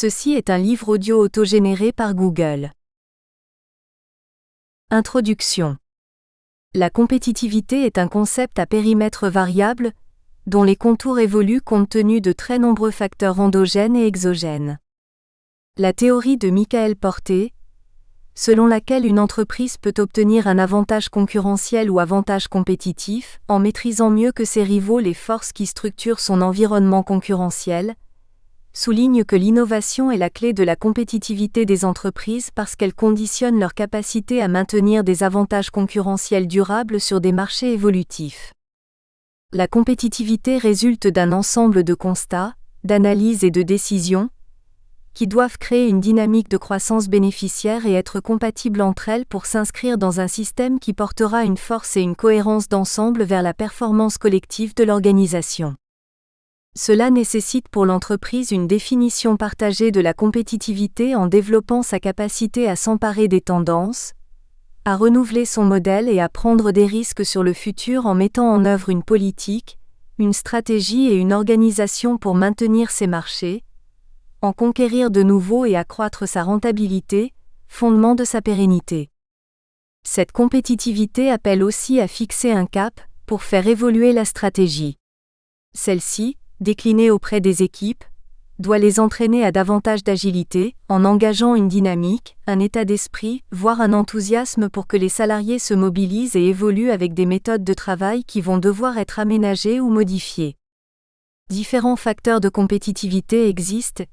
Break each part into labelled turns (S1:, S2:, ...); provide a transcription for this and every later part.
S1: Ceci est un livre audio autogénéré par Google. Introduction. La compétitivité est un concept à périmètre variable, dont les contours évoluent compte tenu de très nombreux facteurs endogènes et exogènes. La théorie de Michael Porter, selon laquelle une entreprise peut obtenir un avantage concurrentiel ou avantage compétitif en maîtrisant mieux que ses rivaux les forces qui structurent son environnement concurrentiel, souligne que l'innovation est la clé de la compétitivité des entreprises parce qu'elle conditionne leur capacité à maintenir des avantages concurrentiels durables sur des marchés évolutifs. La compétitivité résulte d'un ensemble de constats, d'analyses et de décisions, qui doivent créer une dynamique de croissance bénéficiaire et être compatibles entre elles pour s'inscrire dans un système qui portera une force et une cohérence d'ensemble vers la performance collective de l'organisation. Cela nécessite pour l'entreprise une définition partagée de la compétitivité en développant sa capacité à s'emparer des tendances, à renouveler son modèle et à prendre des risques sur le futur en mettant en œuvre une politique, une stratégie et une organisation pour maintenir ses marchés, en conquérir de nouveaux et accroître sa rentabilité, fondement de sa pérennité. Cette compétitivité appelle aussi à fixer un cap pour faire évoluer la stratégie. Celle-ci, déclinée auprès des équipes, doit les entraîner à davantage d'agilité, en engageant une dynamique, un état d'esprit, voire un enthousiasme pour que les salariés se mobilisent et évoluent avec des méthodes de travail qui vont devoir être aménagées ou modifiées. Différents facteurs de compétitivité existent,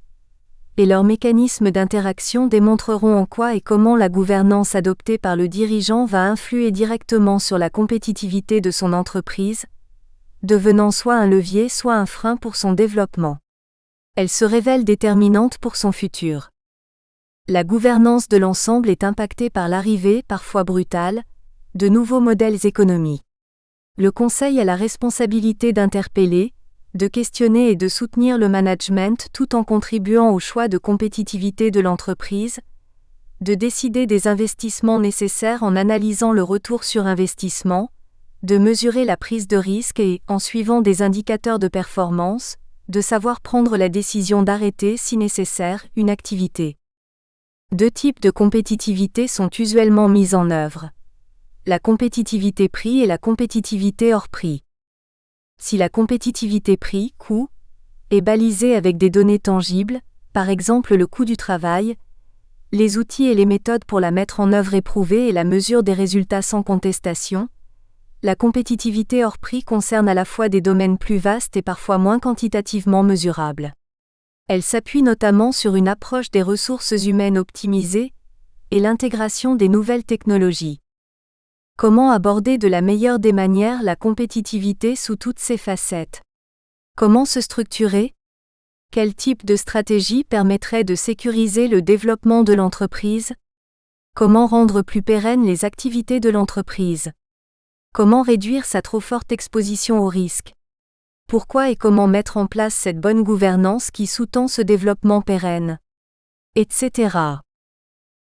S1: et leurs mécanismes d'interaction démontreront en quoi et comment la gouvernance adoptée par le dirigeant va influer directement sur la compétitivité de son entreprise, devenant soit un levier soit un frein pour son développement. Elle se révèle déterminante pour son futur. La gouvernance de l'ensemble est impactée par l'arrivée, parfois brutale, de nouveaux modèles économiques. Le conseil a la responsabilité d'interpeller, de questionner et de soutenir le management tout en contribuant au choix de compétitivité de l'entreprise, de décider des investissements nécessaires en analysant le retour sur investissement, de mesurer la prise de risque et, en suivant des indicateurs de performance, de savoir prendre la décision d'arrêter si nécessaire une activité. Deux types de compétitivité sont usuellement mis en œuvre. La compétitivité prix et la compétitivité hors prix. Si la compétitivité prix-coût est balisée avec des données tangibles, par exemple le coût du travail, les outils et les méthodes pour la mettre en œuvre éprouvées et la mesure des résultats sans contestation, la compétitivité hors prix concerne à la fois des domaines plus vastes et parfois moins quantitativement mesurables. Elle s'appuie notamment sur une approche des ressources humaines optimisée et l'intégration des nouvelles technologies. Comment aborder de la meilleure des manières la compétitivité sous toutes ses facettes? Comment se structurer? Quel type de stratégie permettrait de sécuriser le développement de l'entreprise? Comment rendre plus pérennes les activités de l'entreprise? Comment réduire sa trop forte exposition au risque? Pourquoi et comment mettre en place cette bonne gouvernance qui sous-tend ce développement pérenne? Etc.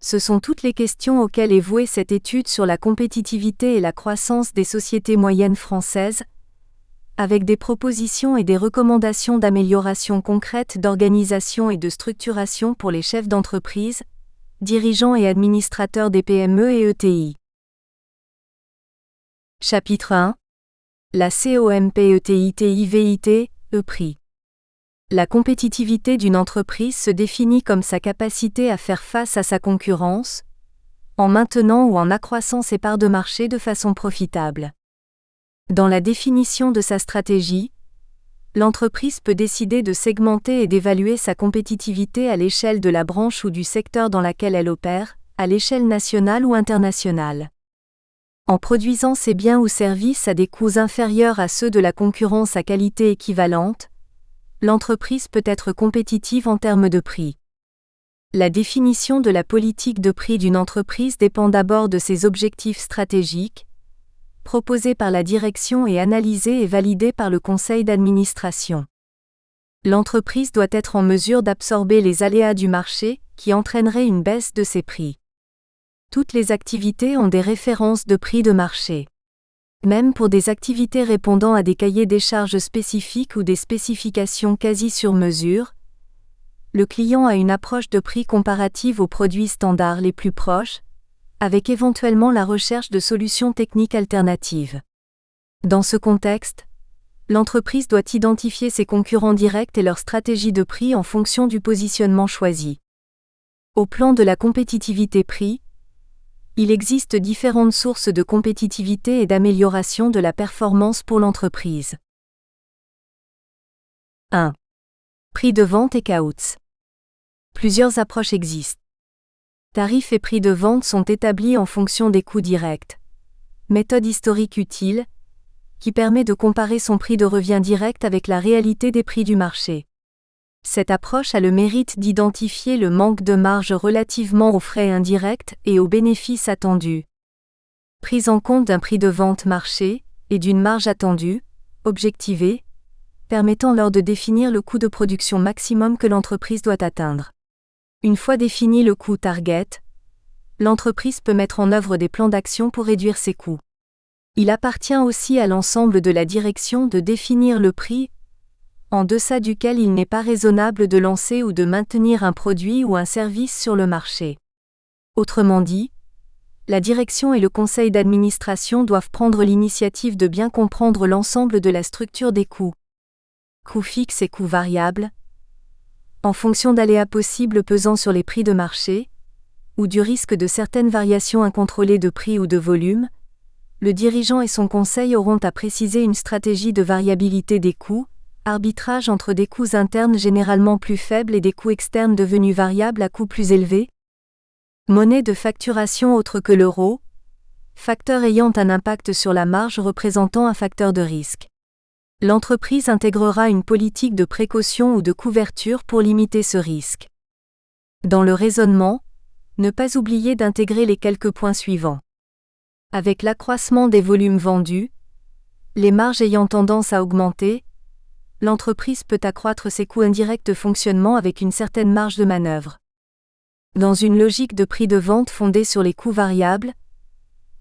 S1: Ce sont toutes les questions auxquelles est vouée cette étude sur la compétitivité et la croissance des sociétés moyennes françaises, avec des propositions et des recommandations d'amélioration concrètes d'organisation et de structuration pour les chefs d'entreprise, dirigeants et administrateurs des PME et ETI. Chapitre 1. La COMPETITIVIT, E-Prix. La compétitivité d'une entreprise se définit comme sa capacité à faire face à sa concurrence, en maintenant ou en accroissant ses parts de marché de façon profitable. Dans la définition de sa stratégie, l'entreprise peut décider de segmenter et d'évaluer sa compétitivité à l'échelle de la branche ou du secteur dans laquelle elle opère, à l'échelle nationale ou internationale. En produisant ses biens ou services à des coûts inférieurs à ceux de la concurrence à qualité équivalente, l'entreprise peut être compétitive en termes de prix. La définition de la politique de prix d'une entreprise dépend d'abord de ses objectifs stratégiques, proposés par la direction et analysés et validés par le conseil d'administration. L'entreprise doit être en mesure d'absorber les aléas du marché, qui entraîneraient une baisse de ses prix. Toutes les activités ont des références de prix de marché. Même pour des activités répondant à des cahiers des charges spécifiques ou des spécifications quasi sur mesure, le client a une approche de prix comparative aux produits standards les plus proches, avec éventuellement la recherche de solutions techniques alternatives. Dans ce contexte, l'entreprise doit identifier ses concurrents directs et leur stratégie de prix en fonction du positionnement choisi. Au plan de la compétitivité prix, il existe différentes sources de compétitivité et d'amélioration de la performance pour l'entreprise. 1. Prix de vente et CAUTS. Plusieurs approches existent. Tarifs et prix de vente sont établis en fonction des coûts directs. Méthode historique utile, qui permet de comparer son prix de revient direct avec la réalité des prix du marché. Cette approche a le mérite d'identifier le manque de marge relativement aux frais indirects et aux bénéfices attendus. Prise en compte d'un prix de vente marché et d'une marge attendue, objectivée, permettant alors de définir le coût de production maximum que l'entreprise doit atteindre. Une fois défini le coût target, l'entreprise peut mettre en œuvre des plans d'action pour réduire ses coûts. Il appartient aussi à l'ensemble de la direction de définir le prix en deçà duquel il n'est pas raisonnable de lancer ou de maintenir un produit ou un service sur le marché. Autrement dit, la direction et le conseil d'administration doivent prendre l'initiative de bien comprendre l'ensemble de la structure des coûts. Coûts fixes et coûts variables, en fonction d'aléas possibles pesant sur les prix de marché, ou du risque de certaines variations incontrôlées de prix ou de volume, le dirigeant et son conseil auront à préciser une stratégie de variabilité des coûts, arbitrage entre des coûts internes généralement plus faibles et des coûts externes devenus variables à coûts plus élevés. Monnaie de facturation autre que l'euro, facteur ayant un impact sur la marge représentant un facteur de risque. L'entreprise intégrera une politique de précaution ou de couverture pour limiter ce risque. Dans le raisonnement, ne pas oublier d'intégrer les quelques points suivants. Avec l'accroissement des volumes vendus, les marges ayant tendance à augmenter, l'entreprise peut accroître ses coûts indirects de fonctionnement avec une certaine marge de manœuvre. Dans une logique de prix de vente fondée sur les coûts variables,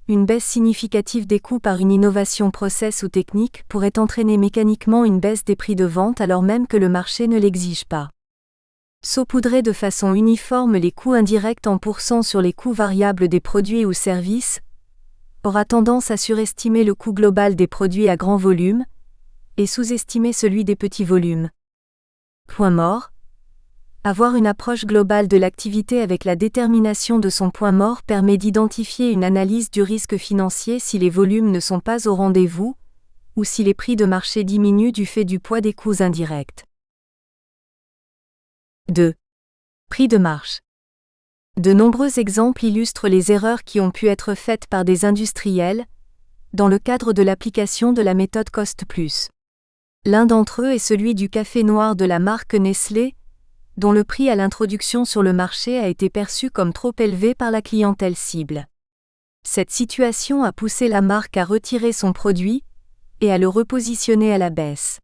S1: une baisse significative des coûts par une innovation process ou technique pourrait entraîner mécaniquement une baisse des prix de vente alors même que le marché ne l'exige pas. Saupoudrer de façon uniforme les coûts indirects en pourcent sur les coûts variables des produits ou services aura tendance à surestimer le coût global des produits à grand volume et sous-estimer celui des petits volumes. Point mort. Avoir une approche globale de l'activité avec la détermination de son point mort permet d'identifier une analyse du risque financier si les volumes ne sont pas au rendez-vous ou si les prix de marché diminuent du fait du poids des coûts indirects. 2. Prix de marche. De nombreux exemples illustrent les erreurs qui ont pu être faites par des industriels dans le cadre de l'application de la méthode Cost Plus. L'un d'entre eux est celui du café noir de la marque Nestlé, dont le prix à l'introduction sur le marché a été perçu comme trop élevé par la clientèle cible. Cette situation a poussé la marque à retirer son produit et à le repositionner à la baisse.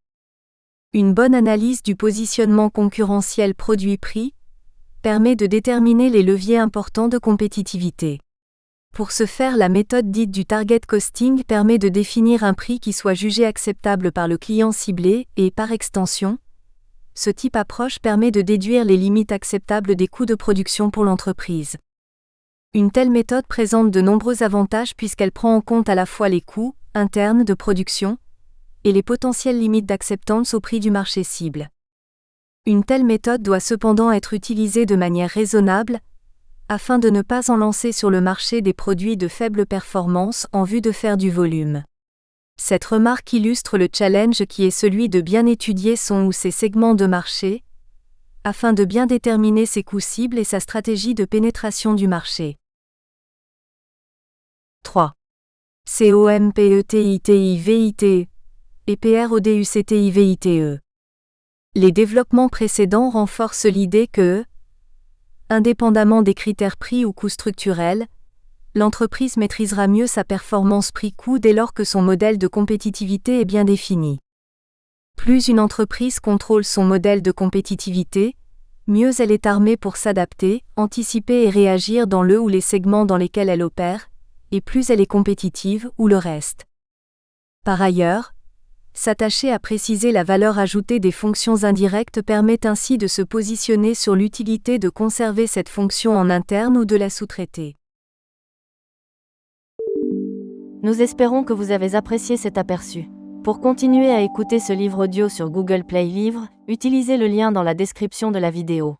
S1: Une bonne analyse du positionnement concurrentiel produit-prix permet de déterminer les leviers importants de compétitivité. Pour ce faire, la méthode dite du target costing permet de définir un prix qui soit jugé acceptable par le client ciblé et, par extension, ce type d'approche permet de déduire les limites acceptables des coûts de production pour l'entreprise. Une telle méthode présente de nombreux avantages puisqu'elle prend en compte à la fois les coûts internes de production et les potentielles limites d'acceptance au prix du marché cible. Une telle méthode doit cependant être utilisée de manière raisonnable, afin de ne pas en lancer sur le marché des produits de faible performance en vue de faire du volume. Cette remarque illustre le challenge qui est celui de bien étudier son ou ses segments de marché, afin de bien déterminer ses coûts cibles et sa stratégie de pénétration du marché. 3. COMPETITIVITE et PRODUCTIVITE. Les développements précédents renforcent l'idée que, indépendamment des critères prix ou coûts structurels, l'entreprise maîtrisera mieux sa performance prix-coût dès lors que son modèle de compétitivité est bien défini. Plus une entreprise contrôle son modèle de compétitivité, mieux elle est armée pour s'adapter, anticiper et réagir dans le ou les segments dans lesquels elle opère, et plus elle est compétitive ou le reste. Par ailleurs, S'attacher à préciser la valeur ajoutée des fonctions indirectes permet ainsi de se positionner sur l'utilité de conserver cette fonction en interne ou de la sous-traiter.
S2: Nous espérons que vous avez apprécié cet aperçu. Pour continuer à écouter ce livre audio sur Google Play Livres, utilisez le lien dans la description de la vidéo.